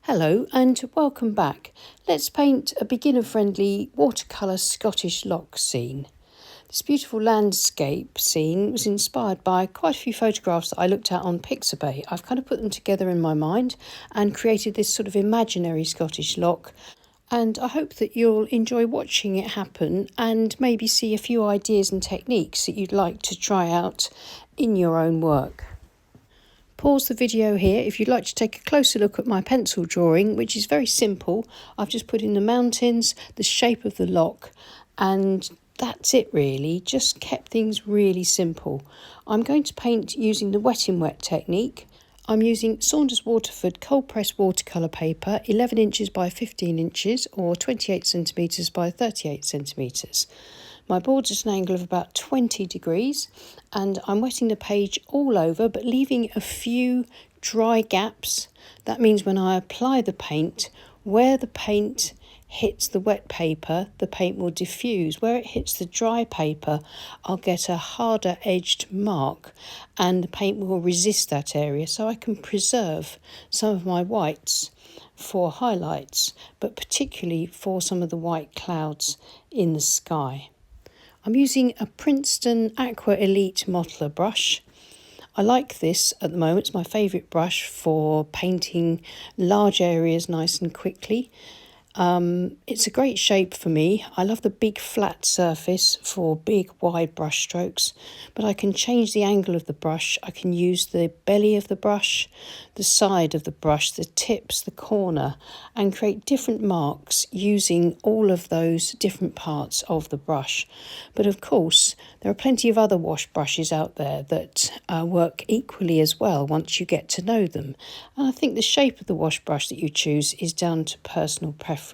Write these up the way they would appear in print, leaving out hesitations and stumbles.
Hello and welcome back. Let's paint a beginner-friendly watercolour Scottish loch scene. This beautiful landscape scene was inspired by quite a few photographs that I looked at on Pixabay. I've kind of put them together in my mind and created this sort of imaginary Scottish loch. And I hope that you'll enjoy watching it happen and maybe see a few ideas and techniques that you'd like to try out in your own work. Pause the video here if you'd like to take a closer look at my pencil drawing, which is very simple. I've just put in the mountains, the shape of the loch, and that's it really. Just kept things really simple. I'm going to paint using the wet in wet technique. I'm using Saunders Waterford cold press watercolour paper, 11 inches by 15 inches or 28 centimetres by 38 centimetres. My board's at an angle of about 20 degrees and I'm wetting the page all over but leaving a few dry gaps. That means when I apply the paint, where the paint hits the wet paper, the paint will diffuse. Where it hits the dry paper, I'll get a harder edged mark and the paint will resist that area, so I can preserve some of my whites for highlights, but particularly for some of the white clouds in the sky. I'm using a Princeton Aqua Elite modeler brush. I like this at the moment. It's my favourite brush for painting large areas nice and quickly. It's a great shape for me. I love the big flat surface for big wide brush strokes, but I can change the angle of the brush. I can use the belly of the brush, the side of the brush, the tips, the corner, and create different marks using all of those different parts of the brush. But of course, there are plenty of other wash brushes out there that work equally as well once you get to know them. And I think the shape of the wash brush that you choose is down to personal preference.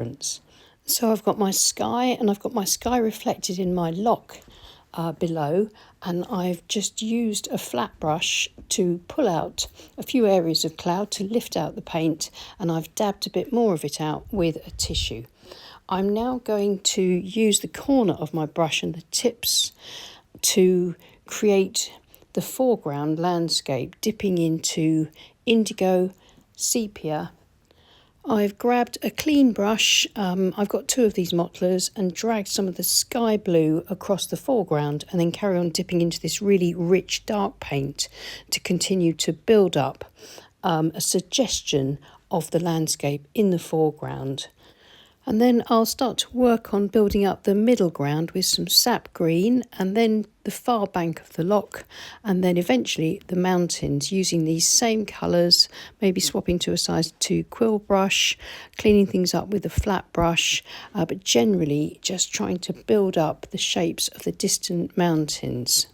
So I've got my sky and I've got my sky reflected in my loch below, and I've just used a flat brush to pull out a few areas of cloud to lift out the paint, and I've dabbed a bit more of it out with a tissue. I'm now going to use the corner of my brush and the tips to create the foreground landscape, dipping into indigo, sepia. I've grabbed a clean brush, I've got two of these modelers, and dragged some of the sky blue across the foreground and then carry on dipping into this really rich dark paint to continue to build up a suggestion of the landscape in the foreground. And then I'll start to work on building up the middle ground with some sap green and then the far bank of the loch and then eventually the mountains using these same colours, maybe swapping to a size 2 quill brush, cleaning things up with a flat brush, but generally just trying to build up the shapes of the distant mountains.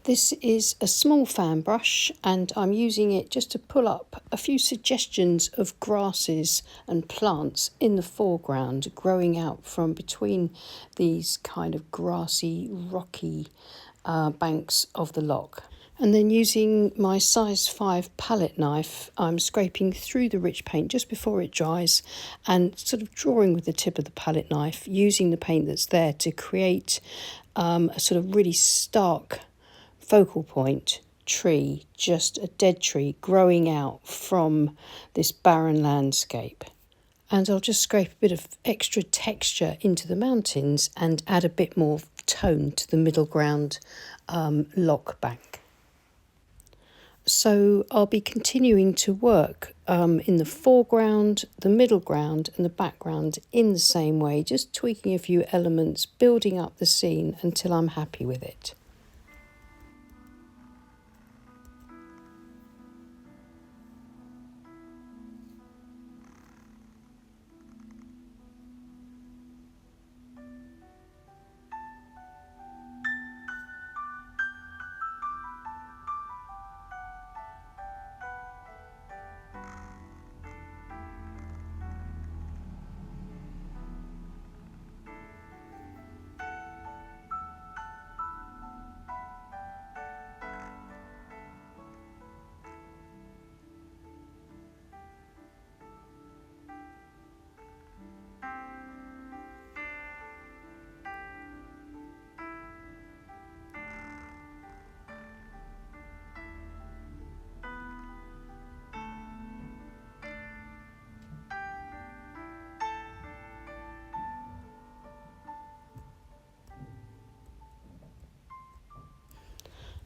This is a small fan brush and I'm using it just to pull up a few suggestions of grasses and plants in the foreground growing out from between these kind of grassy, rocky banks of the loch. And then using my size 5 palette knife, I'm scraping through the rich paint just before it dries and sort of drawing with the tip of the palette knife, using the paint that's there to create a sort of really stark focal point tree, just a dead tree growing out from this barren landscape. And I'll just scrape a bit of extra texture into the mountains and add a bit more tone to the middle ground Loch bank. So I'll be continuing to work in the foreground, the middle ground and the background in the same way, just tweaking a few elements, building up the scene until I'm happy with it.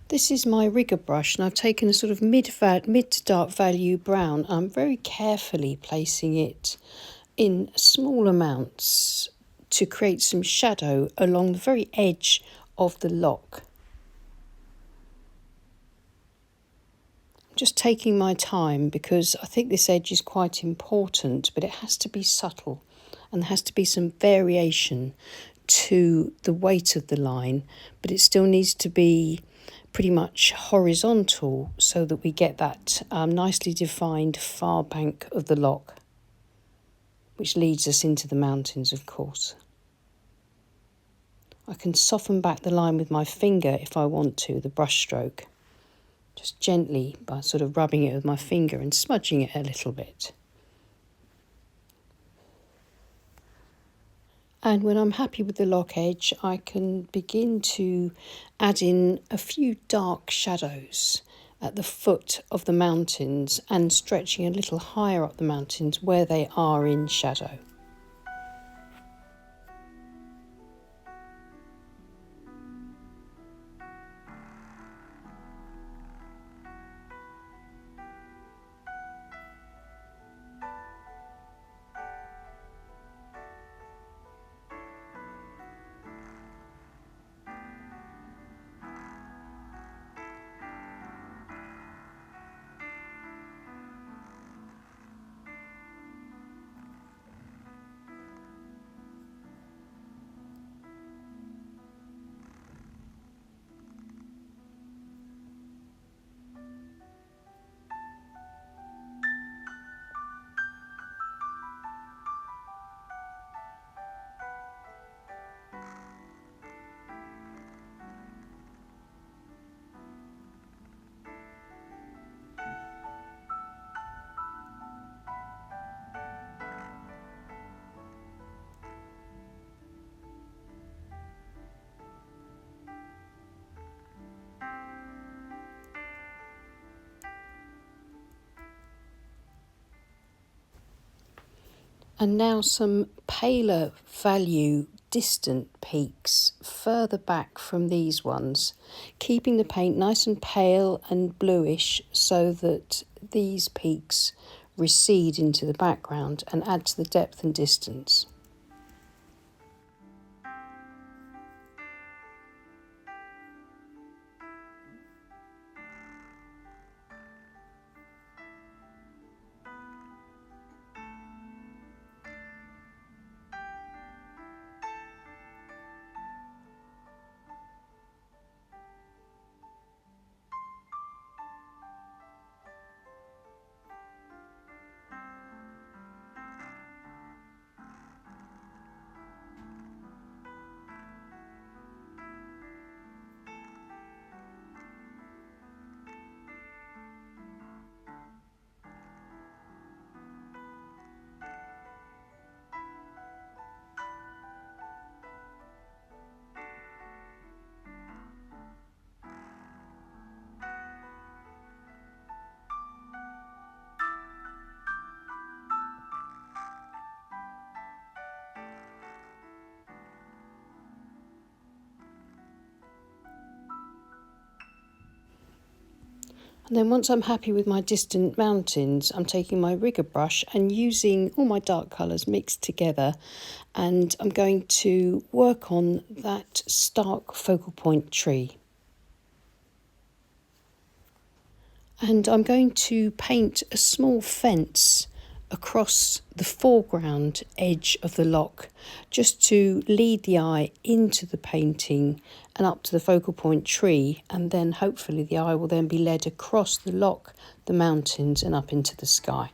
This is my rigger brush, and I've taken a sort of mid to dark value brown. I'm very carefully placing it in small amounts to create some shadow along the very edge of the loch. Just taking my time because I think this edge is quite important, but it has to be subtle and there has to be some variation to the weight of the line, but it still needs to be pretty much horizontal so that we get that nicely defined far bank of the loch, which leads us into the mountains, of course. I can soften back the line with my finger if I want to, the brush stroke, just gently by sort of rubbing it with my finger and smudging it a little bit. And when I'm happy with the loch edge, I can begin to add in a few dark shadows at the foot of the mountains and stretching a little higher up the mountains where they are in shadow. And now some paler value distant peaks further back from these ones, keeping the paint nice and pale and bluish so that these peaks recede into the background and add to the depth and distance. And then once I'm happy with my distant mountains, I'm taking my rigger brush and using all my dark colours mixed together, and I'm going to work on that stark focal point tree. And I'm going to paint a small fence across the foreground edge of the loch, just to lead the eye into the painting and up to the focal point tree, and then hopefully the eye will then be led across the loch, the mountains and up into the sky.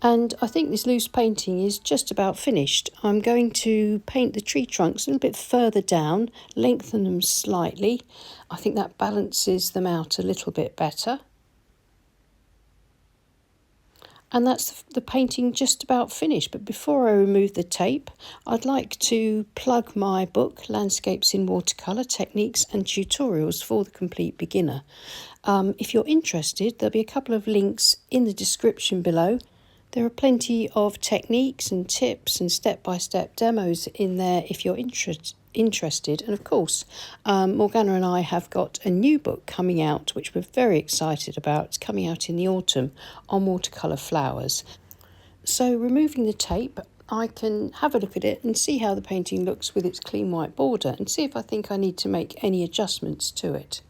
And I think this loose painting is just about finished. I'm going to paint the tree trunks a little bit further down, lengthen them slightly. I think that balances them out a little bit better. And that's the painting just about finished. But before I remove the tape, I'd like to plug my book, Landscapes in Watercolour, Techniques and Tutorials for the Complete Beginner. If you're interested, there'll be a couple of links in the description below. There are plenty of techniques and tips and step-by-step demos in there if you're interested. And of course, Morgana and I have got a new book coming out, which we're very excited about. It's coming out in the autumn on watercolour flowers. So removing the tape, I can have a look at it and see how the painting looks with its clean white border and see if I think I need to make any adjustments to it.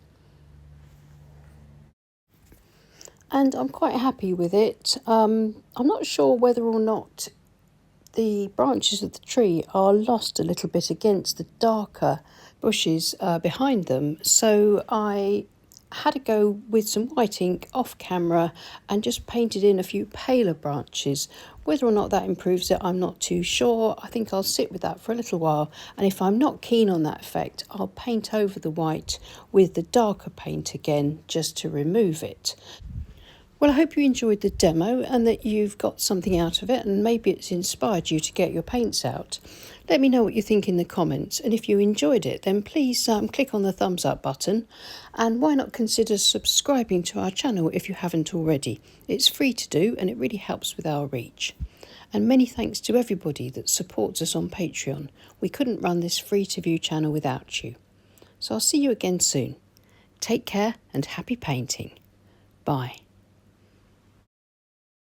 And I'm quite happy with it. I'm not sure whether or not the branches of the tree are lost a little bit against the darker bushes behind them. So I had to go with some white ink off camera and just painted in a few paler branches. Whether or not that improves it, I'm not too sure. I think I'll sit with that for a little while. And if I'm not keen on that effect, I'll paint over the white with the darker paint again, just to remove it. Well, I hope you enjoyed the demo and that you've got something out of it, and maybe it's inspired you to get your paints out. Let me know what you think in the comments, and if you enjoyed it, then please click on the thumbs up button, and why not consider subscribing to our channel if you haven't already. It's free to do and it really helps with our reach. And many thanks to everybody that supports us on Patreon. We couldn't run this free to view channel without you. So I'll see you again soon. Take care and happy painting. Bye.